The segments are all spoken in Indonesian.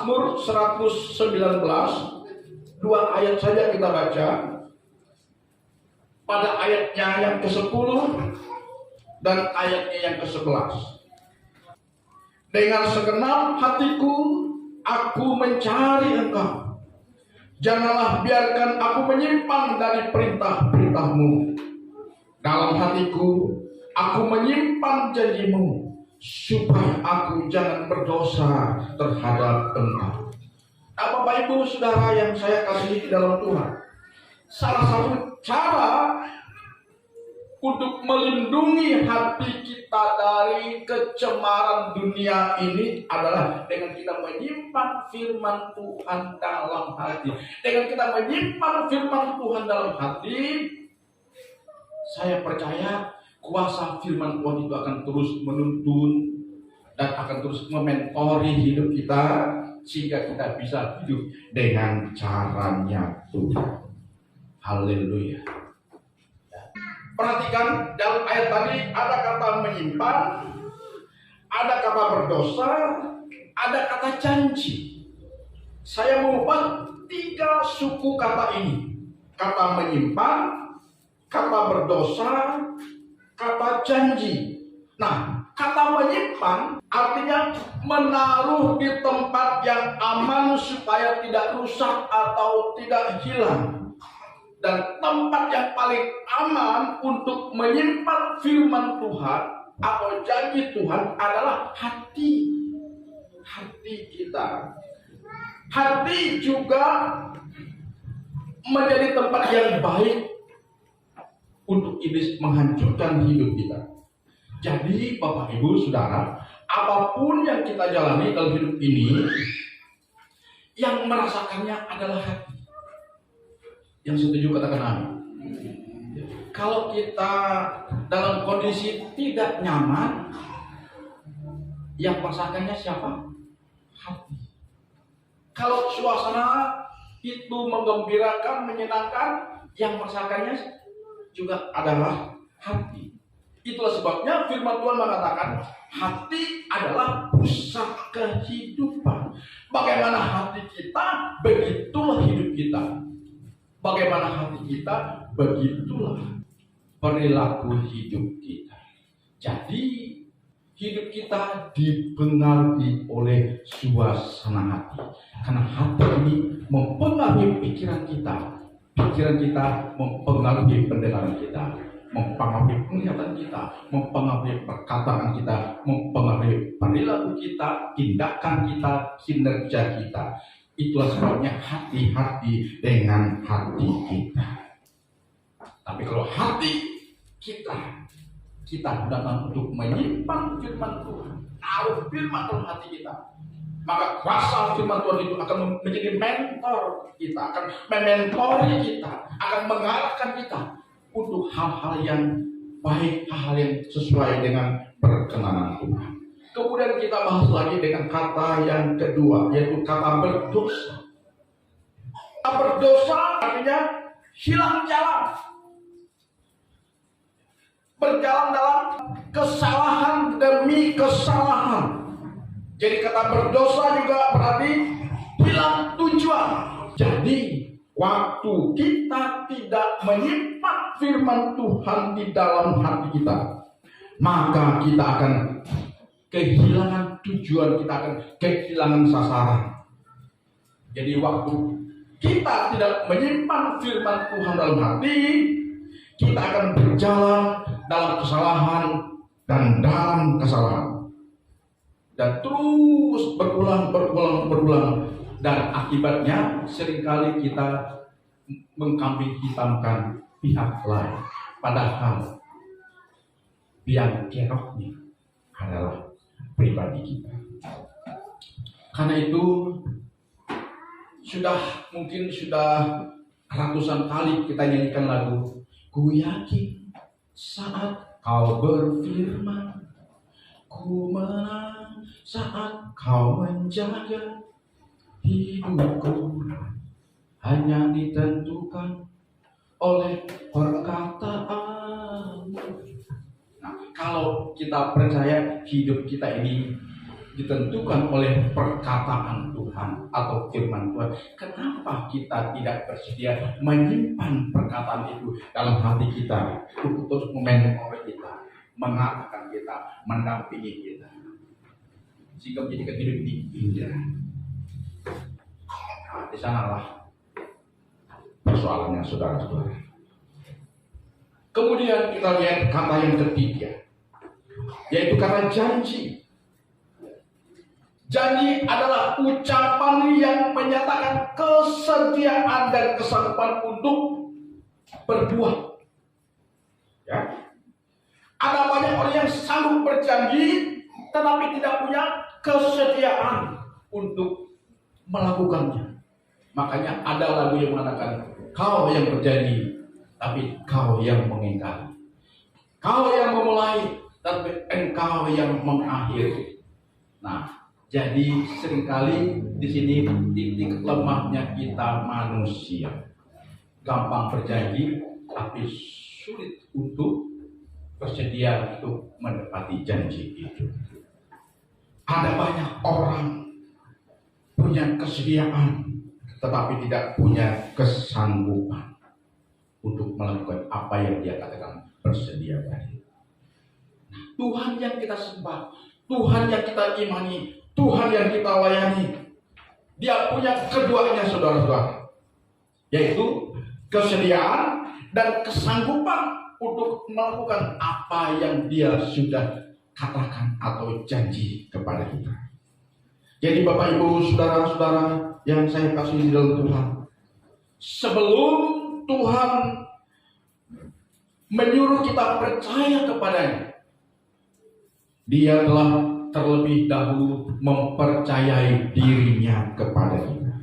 Mazmur 119, 2 ayat saja kita baca. Pada ayatnya yang ke-10 dan ayatnya yang ke-11. Dengan segenap hatiku aku mencari Engkau. Janganlah biarkan aku menyimpang dari perintah-perintah-Mu. Dalam hatiku aku menyimpan janji-Mu, supaya aku jangan berdosa terhadap Engkau. Nah, Bapak Ibu Saudara yang saya kasihi dalam Tuhan, salah satu cara untuk melindungi hati kita dari kecemaran dunia ini adalah dengan kita menyimpan firman Tuhan dalam hati. Dengan kita menyimpan firman Tuhan dalam hati, saya percaya kuasa firman Tuhan itu akan terus menuntun dan akan terus mementori hidup kita, sehingga kita bisa hidup dengan caranya Tuhan. Haleluya. Perhatikan dalam ayat tadi ada kata menyimpan, ada kata berdosa, ada kata janji. Saya mengubah 3 suku kata ini. Kata menyimpan, kata berdosa, kata janji. Nah, kata menyimpan artinya menaruh di tempat yang aman supaya tidak rusak atau tidak hilang. Dan tempat yang paling aman untuk menyimpan firman Tuhan atau janji Tuhan adalah hati. Hati kita. Hati juga menjadi tempat yang baik untuk iblis menghancurkan hidup kita. Jadi Bapak Ibu Saudara, apapun yang kita jalani dalam hidup ini, yang merasakannya adalah hati. Yang setuju katakan amin. Kalau kita dalam kondisi tidak nyaman, yang merasakannya siapa? Hati. Kalau suasana itu menggembirakan, menyenangkan, yang merasakannya juga adalah hati. Itulah sebabnya firman Tuhan mengatakan hati adalah pusat kehidupan. Bagaimana hati kita, begitulah hidup kita. Bagaimana hati kita, begitulah perilaku hidup kita. Jadi hidup kita dipengaruhi oleh suasana hati. Karena hati ini mempengaruhi pikiran kita. Pikiran kita mempengaruhi pendengaran kita, mempengaruhi penglihatan kita, mempengaruhi perkataan kita, mempengaruhi perilaku kita, tindakan kita, kinerja kita. Itulah sebabnya hati-hati dengan hati kita. Tapi kalau hati kita gunakan untuk menyimpan firman Tuhan, taruh firman dalam hati kita, maka kuasa firman Tuhan itu akan menjadi mentor kita, akan mementori kita, akan mengarahkan kita untuk hal-hal yang baik, hal-hal yang sesuai dengan perkenanan Tuhan. Kemudian kita bahas lagi dengan kata yang kedua, yaitu kata berdosa. Kata berdosa artinya hilang jalan. Berjalan dalam kesalahan demi kesalahan. Jadi kata berdosa juga berarti hilang tujuan. Jadi waktu kita tidak menyimpan firman Tuhan di dalam hati kita, maka kita akan kehilangan tujuan, kita akan kehilangan sasaran. Jadi waktu kita tidak menyimpan firman Tuhan dalam hati, kita akan berjalan dalam kesalahan dan dalam kesalahan. Dan terus berulang. Dan akibatnya seringkali kita mengkambing hitamkan pihak lain. Padahal biang keroknya adalah pribadi kita. Karena itu mungkin sudah ratusan kali kita nyanyikan lagu Ku yakin saat kau berfirman, ku menang saat kau menjaga. Hidupku hanya ditentukan oleh perkataan. Nah, kalau kita percaya hidup kita ini ditentukan oleh perkataan Tuhan atau firman Tuhan. Kenapa kita tidak bersedia menyimpan perkataan itu dalam hati kita untuk mememori kita, mengatakan kita, mendampingi kita, sehingga menjadikan hidup ini indah. Nah, di sanalah persoalannya, saudara-saudara. Kemudian kita lihat kata yang ketiga, yaitu kata janji. Janji adalah ucapan yang menyatakan kesetiaan dan kesanggupan untuk berbuat. Ya. Ada banyak orang yang sanggup berjanji, tetapi tidak punya kesetiaan untuk melakukannya. Makanya ada lagu yang mengatakan, kau yang berjanji, tapi kau yang mengingkari. Kau yang memulai, tapi engkau yang mengakhiri. Nah, jadi seringkali di sini titik lemahnya kita manusia. Gampang berjanji, tapi sulit untuk bersedia untuk menepati janji itu. Ada banyak orang punya kesediaan, tetapi tidak punya kesanggupan untuk melakukan apa yang dia katakan bersedia tadi. Tuhan yang kita sembah, Tuhan yang kita imani, Tuhan yang kita layani, dia punya keduanya, saudara-saudara, yaitu kesediaan dan kesanggupan untuk melakukan apa yang dia sudah katakan atau janji kepada kita. Jadi Bapak Ibu, saudara-saudara yang saya kasih di dalam Tuhan, sebelum Tuhan menyuruh kita percaya kepadanya, dia telah terlebih dahulu mempercayai dirinya kepada kita.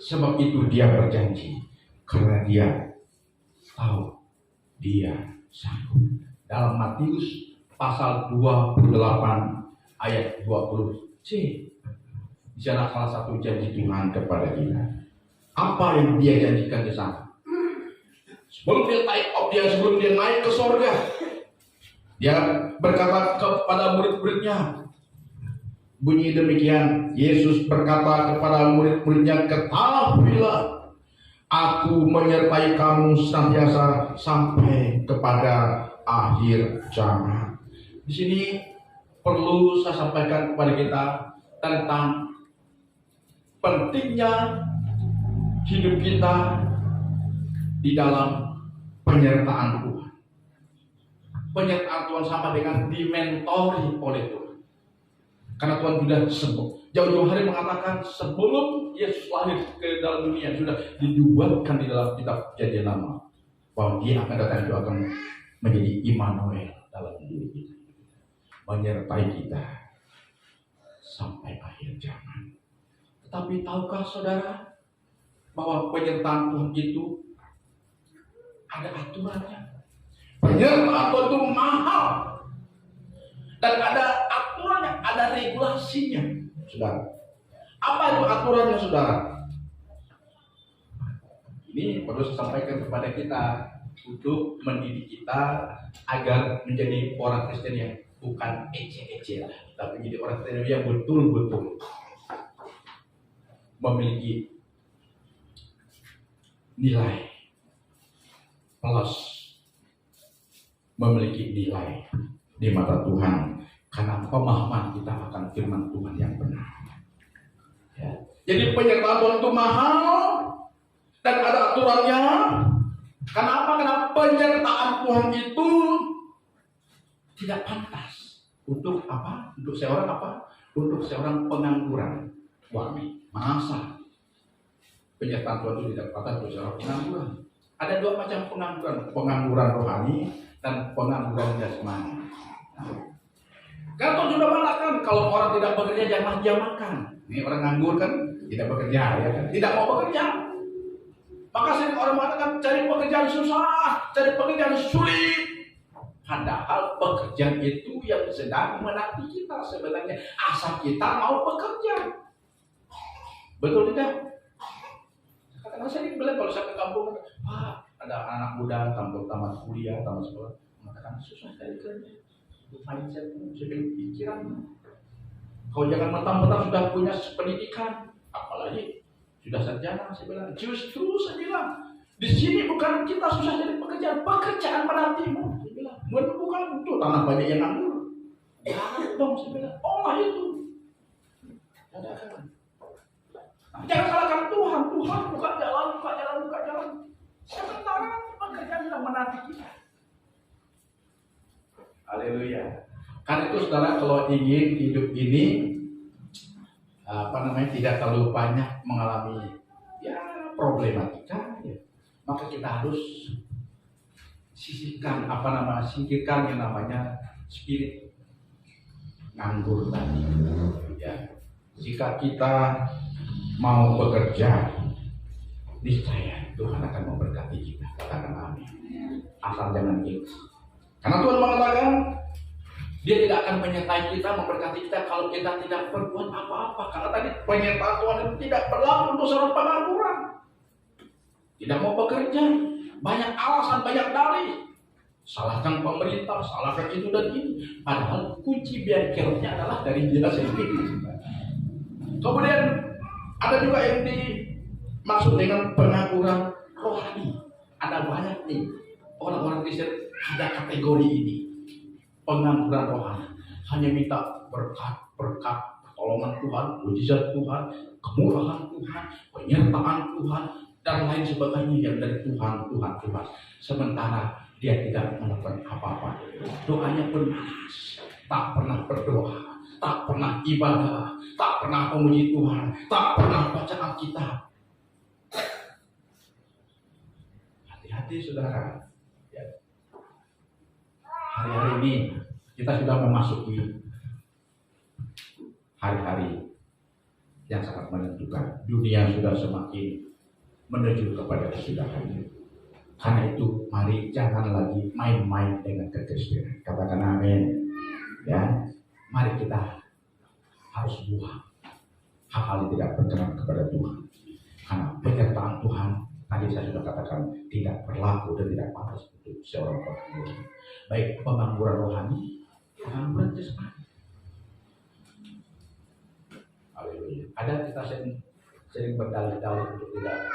Sebab itu dia berjanji, karena dia tahu dia sanggup. Dalam Matius pasal 28 ayat 20c, di sana salah satu janji Tuhan kepada kita. Apa yang dia janjikan di sana? Sebelum dia naik ke sorga, dia berkata kepada murid-muridnya, bunyi demikian, Yesus berkata kepada murid-muridnya, ketahuilah, aku menyertai kamu senantiasa sampai kepada akhir zaman. Di sini perlu saya sampaikan kepada kita tentang pentingnya hidup kita di dalam penyertaan Tuhan. Penyertaan Tuhan sama dengan dimentori oleh Tuhan. Karena Tuhan sudah jauh-jauh hari mengatakan sebelum Yesus lahir ke dalam dunia sudah dibuatkan di dalam kitab Perjanjian Lama bahwa dia akan datang, itu akan menjadi Immanuel dalam diri kita, menyertai kita sampai akhir zaman. Tetapi tahukah saudara bahwa penyertaan Tuhan itu ada aturannya? Penyertaan Tuhan itu mahal dan ada aturannya, ada regulasinya, saudara. Apa itu aturannya, saudara? Ini perlu saya sampaikan kepada kita untuk mendidik kita agar menjadi orang Kristen yang bukan ece-ece lah, tapi menjadi orang Kristen yang betul-betul memiliki nilai plus, memiliki nilai di mata Tuhan karena pemahaman kita akan firman Tuhan yang benar. Ya. Jadi penyertaan Tuhan itu mahal dan ada aturannya. Kenapa? Karena penyertaan Tuhan itu tidak pantas untuk apa? Untuk seorang apa? Untuk seorang pengangguran. Suami, masa penyertaan Tuhan itu tidak pantas untuk seorang pengangguran? Ada dua macam pengangguran, pengangguran rohani dan pengangguran jasmani. Karena Tuhan sudah mengatakan kalau orang tidak bekerja jangan dia makan. Ini orang nganggur kan tidak bekerja, ya kan? Tidak mau bekerja. Maka sering orang mengatakan cari pekerjaan susah, cari pekerjaan sulit. Padahal pekerjaan itu yang sedang menanti kita sebenarnya, asal kita mau bekerja. Betul tidak? Karena saya bilang kalau saya ke kampung, Pak, ada anak muda tamat kuliah, tamat sekolah, mengatakan susah cari kerja. Mindset, pikiran. Kau jangan mentang-mentang sudah punya pendidikan, apalagi sudah sarjana. Saya bilang, justru saya bilang, di sini bukan kita susah jadi pekerjaan menantimu. Saya bilang, bukan untuk tanah banyak yang nganggur. Jangan dong, saya bilang, olah itu. Jangan salahkan Tuhan, Tuhan buka jalan. Sementara pekerjaan yang menanti kita. Haleluya. Karena itu saudara, kalau ingin hidup ini tidak terlalu banyak mengalami problematika, maka kita harus singkirkan yang namanya spirit nganggur tadi. Ya. Jika kita mau bekerja, niscaya Tuhan akan memberkati kita. Katakan amin. Asal jangan gitu. Karena Tuhan mengatakan Dia tidak akan menyertai kita, memberkati kita kalau kita tidak berbuat apa-apa. Karena tadi penyertaan Tuhan itu tidak berlaku untuk seorang pengangguran. Tidak mau bekerja, banyak alasan, banyak dalih. Salahkan pemerintah, salahkan itu dan ini. Padahal kunci bengkelnya adalah dari dia sendiri. Kemudian ada juga yang dimaksud dengan pengangguran rohani. Ada banyak nih orang-orang Kristen ada kategori ini. Pengangguran rohani, hanya minta berkat, pertolongan Tuhan, mujizat Tuhan, kemurahan Tuhan, penyertaan Tuhan, dan lain sebagainya yang dari Tuhan. Sementara dia tidak melakukan apa-apa. Doanya pun malas, tak pernah berdoa, tak pernah ibadah, tak pernah memuji Tuhan, tak pernah baca Alkitab. Hati-hati saudara. Hari-hari ini kita sudah memasuki hari-hari yang sangat menentukan. Dunia sudah semakin menuju kepada kesudahan. Karena itu, mari jangan lagi main-main dengan kekristenan. Katakan amin. Ya, mari kita harus buang hal-hal yang tidak berkenan kepada Tuhan. Karena penyertaan Tuhan tadi saya sudah katakan tidak berlaku dan tidak pantas untuk seorang pengangguran. Baik pengangguran rohani, pengangguran jasmani. Haleluya. Ada kita sering berdalih-dalih untuk tidak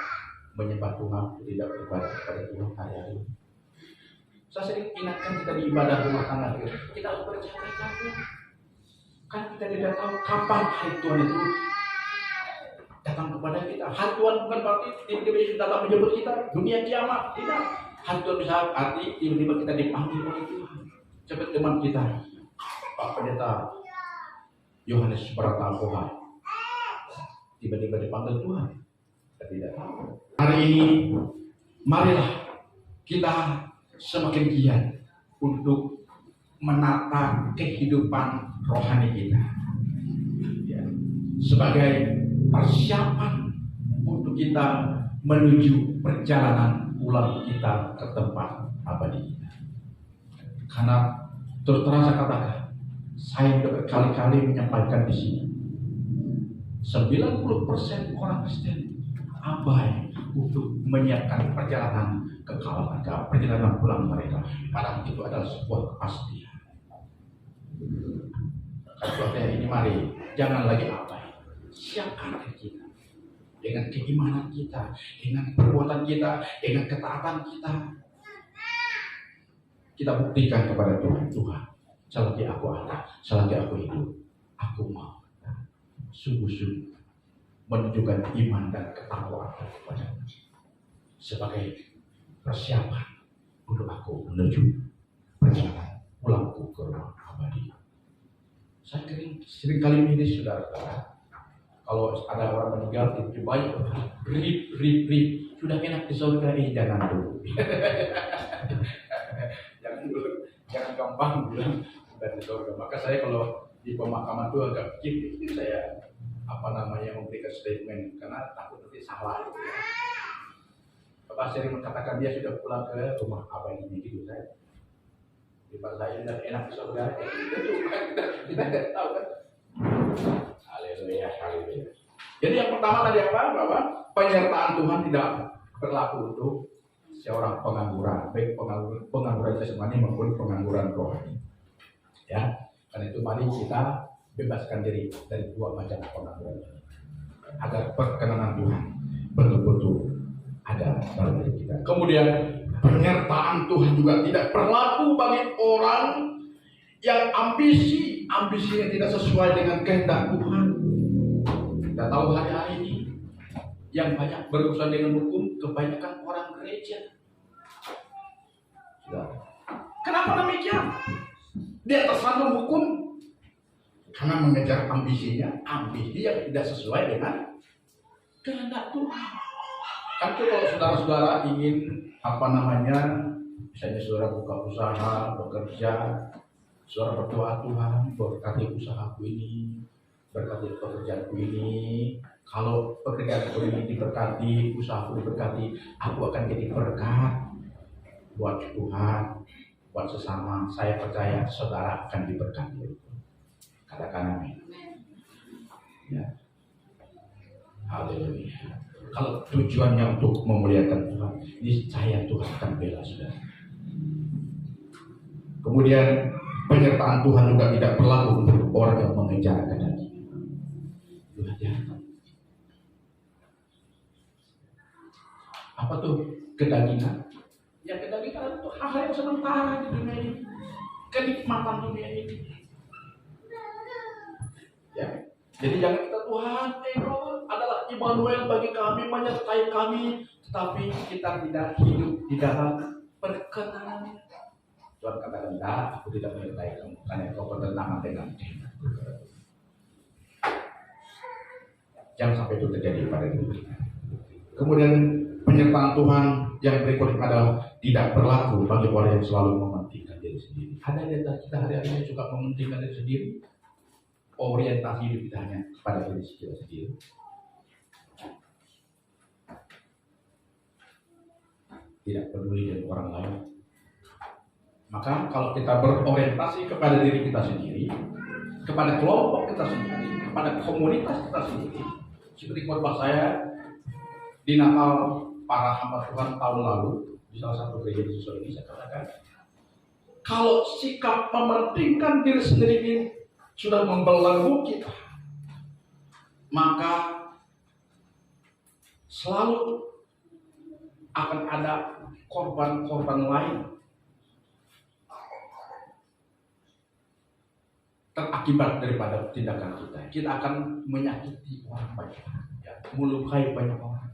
menyembah Tuhan, tidak beribadah kepada Tuhan hari-hari. Saya sering ingatkan kita di ibadah rumah tangga kita harus berjaga-jaga. Kan kita tidak tahu kapan hari Tuhan itu datang kepada kita. Hari Tuhan bukan berarti tiba-tiba datang menjemput kita, dunia kiamat, tidak. Hari Tuhan bisa arti tiba-tiba kita dipanggil oleh Tuhan. Seperti teman kita, Pak Pendeta Yohanes Pratama, tiba-tiba dipanggil Tuhan. Kita tidak tahu. Hari ini, marilah kita semakin giat untuk menata kehidupan rohani kita. Ya. Sebagai persiapan untuk kita menuju perjalanan pulang kita ke tempat abadi kita. Karena terus terang saya katakan, saya sudah berkali-kali menyampaikan di sini, 90% orang Kristen abai untuk menyiapkan perjalanan ke keluarga, perjalanan pulang mereka. Padahal itu adalah sebuah kepastian. Keluarga ini mari jangan lagi abai. Siapkan kita dengan keimanan kita, dengan perbuatan kita, dengan ketaatan kita. Kita buktikan kepada Tuhan, selagi aku ada, selagi aku hidup, aku mau sungguh-sungguh menunjukkan iman dan ketakwaan kepada sebagai persiapan untuk aku menuju perjalanan pulangku ke rumah abadi. Saya sering kali ini saudara, kalau ada orang meninggal itu banyak rip sudah enak di surga ini, jangan dulu. jangan gampang bilang sudah di surga. Maka saya kalau di pemakaman itu agak pikir saya memberikan statement karena takut nanti salah gitu ya. Bapak sering mengatakan dia sudah pulang ke rumah abadinya gitu saya. Di saya sudah enak di surga itu kita tidak tahu kan. Haleluya. Jadi yang pertama tadi apa? Bahwa penyertaan Tuhan tidak berlaku untuk seorang pengangguran, baik pengangguran jasmani maupun pengangguran rohani. Ya, karena itu mari kita bebaskan diri dari dua macam pengakuan ini, agar perkenanan Tuhan betul-betul ada dalam diri kita. Kemudian penyertaan Tuhan juga tidak berlaku bagi orang yang ambisinya tidak sesuai dengan kehendak Tuhan. Kita tahu hari-hari ini yang banyak berurusan dengan hukum kebanyakan orang gereja. Kenapa demikian? Dia tersandung hukum karena mengejar ambisi yang tidak sesuai dengan kehendak Tuhan. Kan itu kalau saudara-saudara ingin misalnya saudara buka usaha, bekerja, saudara berdoa, Tuhan berkati usahaku ini, berkati pekerjaanku ini. Kalau pekerjaanku ini diberkati, usahaku diberkati, aku akan jadi berkat buat Tuhan, buat sesama. Saya percaya saudara akan diberkati. Katakan amin. Ya. Haleluya. Kalau tujuannya untuk memuliakan Tuhan, niscaya Tuhan akan bela saudara. Kemudian penyertaan Tuhan juga tidak berlaku untuk orang yang mengejar kedagingan. Tuhan jahat. Apa tuh kedagingan? Ya kedagingan itu hal-hal yang sementara di dunia ini, kenikmatan dunia ini. Ya, jadi jangan kita Tuhan, Engkau adalah Immanuel bagi kami, menyertai kami, tetapi kita tidak hidup di dalam perkenanan. Tuhan katakan, aku tidak menyertai kamu, karena kau bertentangan dengan kehendak. Jangan sampai itu terjadi pada diri kita. Kemudian penyertaan Tuhan yang berikutnya adalah tidak berlaku bagi orang yang selalu mementingkan diri sendiri. Ada di antara kita hari-hari ini suka mementingkan diri sendiri. Orientasi hidup kita hanya kepada diri kita sendiri. Tidak peduli dengan orang lain. Maka kalau kita berorientasi kepada diri kita sendiri, kepada kelompok kita sendiri, kepada komunitas kita sendiri, seperti khotbah saya di Natal para hamba Tuhan tahun lalu di salah satu gereja di Susul ini, saya katakan, kalau sikap mementingkan diri sendiri ini sudah membelenggu kita, maka selalu akan ada korban-korban lain terakibat daripada tindakan kita. Kita akan menyakiti orang banyak, melukai banyak orang.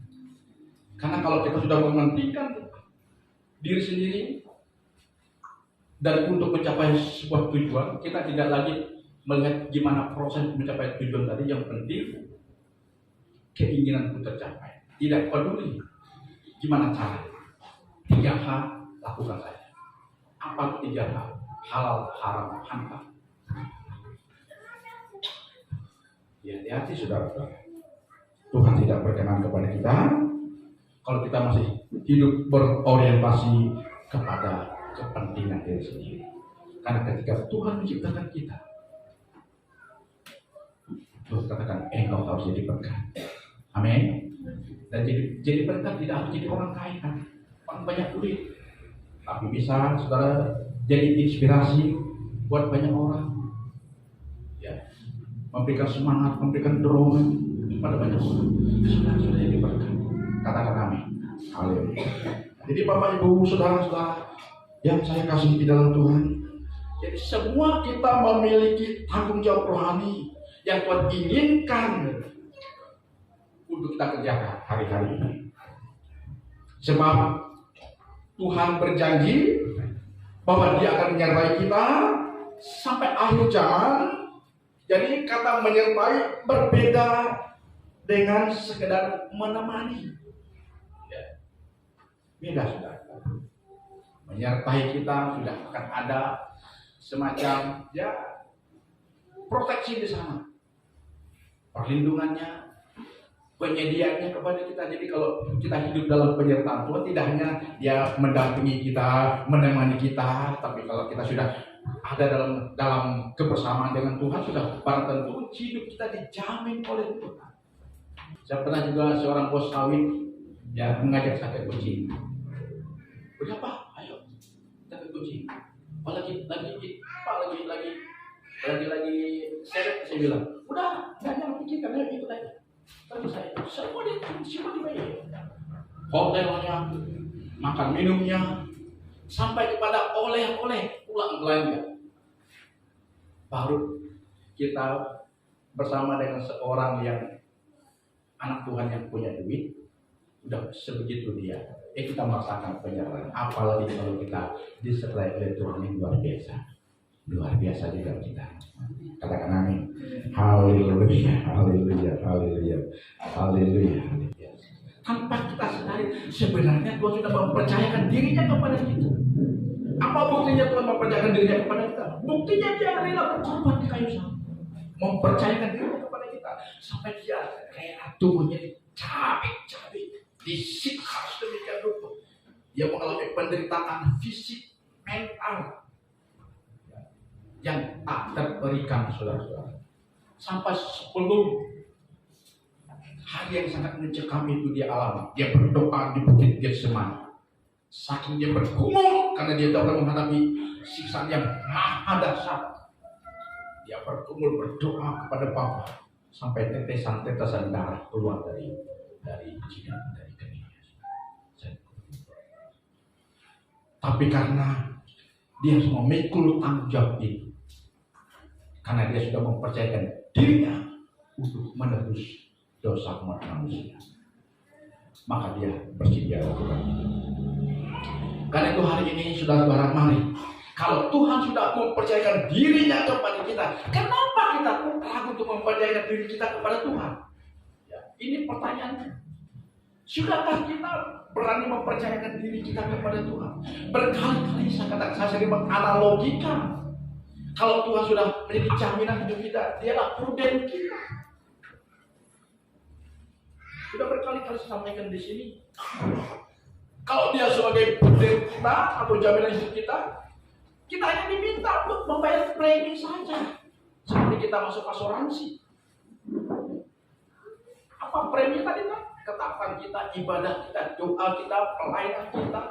Karena kalau kita sudah mementingkan diri sendiri dan untuk mencapai sebuah tujuan, kita tidak lagi melihat gimana proses mencapai tujuan tadi. Yang penting keinginanku tercapai, tidak peduli gimana cara. 3 hal lakukan saja. Apa 3 hal? Halal, haram, hampa. Hati-hati saudara-saudara. Tuhan tidak berkenan kepada kita kalau kita masih hidup berorientasi kepada kepentingan diri sendiri. Karena ketika Tuhan menciptakan kita, Tuhan katakan, engkau harus jadi berkat. Amin. Dan jadi berkat tidak harus jadi orang kaya, orang banyak duit, tapi bisa saudara jadi inspirasi buat banyak orang. Ya, memberikan semangat, memberikan dorongan kepada banyak orang. Sudah jadi berkat. Katakan amin. Haleluya. Jadi Bapak Ibu saudara-saudara yang saya kasih di dalam Tuhan, jadi semua kita memiliki tanggung jawab rohani yang Tuhan inginkan untuk kita kerjakan hari-hari ini. Sebab Tuhan berjanji bahwa Dia akan menyertai kita sampai akhir zaman. Jadi kata menyertai berbeda dengan sekedar menemani. Beda sudah. Menyertai kita sudah akan ada semacam proteksi di sana. Perlindungannya, penyediaannya kepada kita. Jadi kalau kita hidup dalam penyertaan Tuhan, tidak hanya Dia mendampingi kita, menemani kita, tapi kalau kita sudah ada dalam kebersamaan dengan Tuhan, sudah barang tentu hidup kita dijamin oleh Tuhan. Saya pernah juga seorang bos sawit mengajak saya ke kucing. Berapa? Ayo kita ke kucing. Lagi lagi seret, saya bilang, udah, jangan pikirkan, ayo ikut aja. Tapi saya, semua dibayar. Hotelnya, makan minumnya, sampai kepada oleh-oleh pulang belanja. Baru kita bersama dengan seorang yang anak Tuhan yang punya duit, udah sebegitu dia. Kita merasakan penyerahan. Apalagi kalau kita disertai oleh Tuhan yang luar biasa. Luar biasa juga kita. Katakan amin. Haleluya, haleluya, haleluya, haleluya. Tanpa kita sadari, sebenarnya Tuhan sudah mempercayakan dirinya kepada kita. Apa buktinya Tuhan mempercayakan dirinya kepada kita? Buktinya dia rela berkorban di kayu salib. Mempercayakan dirinya kepada kita. Sampai dia rela tubuhnya dicabik-cabik, disiksa sedemikian rupa. Dia mengalami penderitaan fisik, mental yang tak terberikan, saudara-saudara. Sampai sebelum hari yang sangat mencekam itu dia alami. Dia berdoa di bukit Getsemani. Saking dia bergumul karena dia tahu menghadapi siksaan yang maha dahsyat. Dia bergumul berdoa kepada Bapa sampai tetesan-tetesan darah keluar dari jidat, dari keningnya. Tapi karena dia harus memikul tanggung jawab itu, karena dia sudah mempercayakan dirinya untuk menebus dosa umat manusia, maka dia bersedia lakukan itu. Karena itu hari ini saudara-saudara, mari, kalau Tuhan sudah mempercayakan dirinya kepada kita, kenapa kita ragu untuk mempercayakan diri kita kepada Tuhan? Ya, ini pertanyaannya. Sudahkah kita berani mempercayakan diri kita kepada Tuhan? Berkali-kali saya sering menganalogikan, kalau Tuhan sudah menjadi jaminan hidup kita, dialah pruden kita. Sudah berkali-kali saya sampaikan di sini. Kalau dia sebagai pruden kita atau jaminan hidup kita, kita hanya diminta untuk membayar premi saja. Seperti kita masuk asuransi. Apa premi tadi kan? Ketaatan kita, ibadah kita, doa kita, pelayanan kita,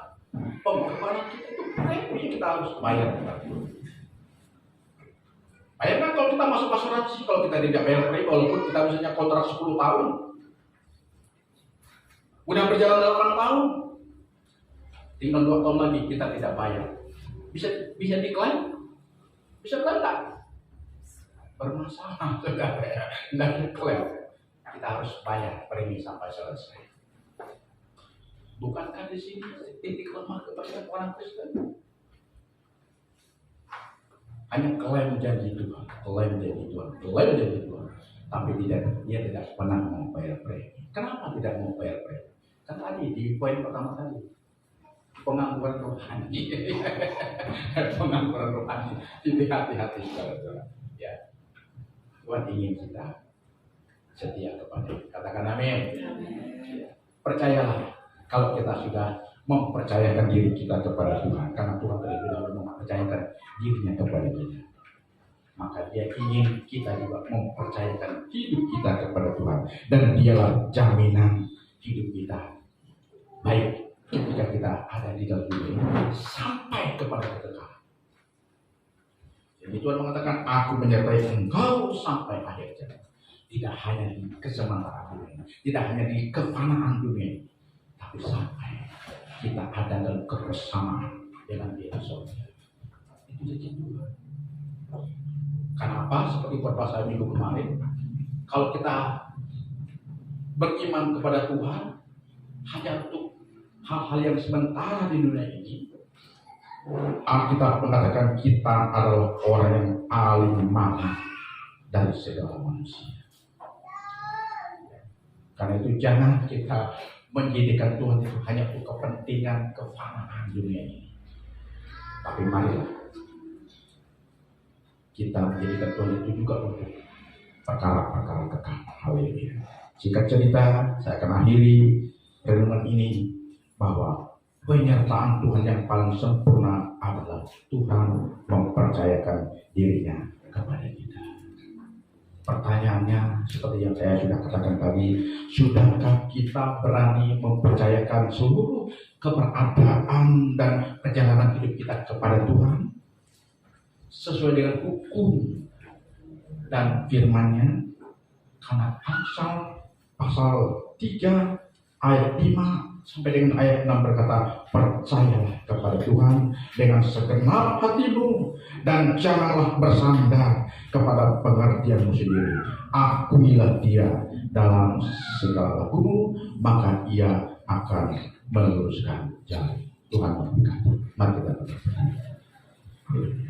pengorbanan kita, itu premi kita harus bayar. Bayangkan kalau kita masuk asuransi, kalau kita tidak bayar premi, walaupun kita misalnya kontrak 10 tahun, udah berjalan 8 tahun, tinggal 2 tahun lagi kita tidak bayar, bisa diklaim? Bisa klaim nggak? Bermasalah, nggak diklaim. Kita harus bayar premi sampai selesai. Bukankah di sini titik lemah kepada orang Kristen? Hanya klaim janji Tuhan, klaim janji Tuhan, klaim janji Tuhan, tapi dia tidak pernah mau bayar premi. Kenapa tidak mau bayar premi? Kan tadi di poin pertama tadi, pengangguran rohani. Pengangguran rohani. Hati-hati saudara-saudara. Ya, Tuhan ingin kita setia kepada Dia. Katakan amin. Ya. Percayalah, kalau kita sudah mempercayakan diri kita kepada Tuhan, karena Tuhan terlebih dahulu mempercayakan dirinya kepada kita, maka Dia ingin kita juga mempercayakan hidup kita kepada Tuhan, dan Dialah jaminan hidup kita, baik ketika kita ada di dalam dunia ini sampai kepada kekekalan. Jadi Tuhan mengatakan, aku menyertai engkau sampai akhir zaman. Tidak hanya di kesementaraan dunia, tidak hanya di kefanaan dunia, tapi sampai kita ada dalam kebersamaan dengan Dia di surga. Itu janji Tuhan. Kenapa? Seperti khotbah saya minggu kemarin, kalau kita beriman kepada Tuhan hanya untuk hal-hal yang sementara di dunia ini, Alkitab mengatakan kita adalah orang yang paling mahal dari segala manusia. Karena itu jangan kita menjadikan Tuhan itu hanya untuk kepentingan kefanaan dunia ini. Tapi marilah kita menjadikan Tuhan itu juga untuk perkara-perkara kekal. Haleluya. Singkat cerita, saya akan akhiri renungan ini bahwa penyertaan Tuhan yang paling sempurna adalah Tuhan mempercayakan dirinya kepada kita. Pertanyaannya seperti yang saya sudah katakan tadi, sudahkah kita berani mempercayakan seluruh keberadaan dan perjalanan hidup kita kepada Tuhan sesuai dengan hukum dan firman-Nya. Karena Amsal pasal 3 ayat 5 sampai dengan ayat 6 berkata, percayalah kepada Tuhan dengan segenap hatimu dan janganlah bersandar kepada pengertianmu sendiri. Akuilah Dia dalam segala lakumu, maka Ia akan meluruskan jalan. Tuhan memberkati. Mari kita berdoa.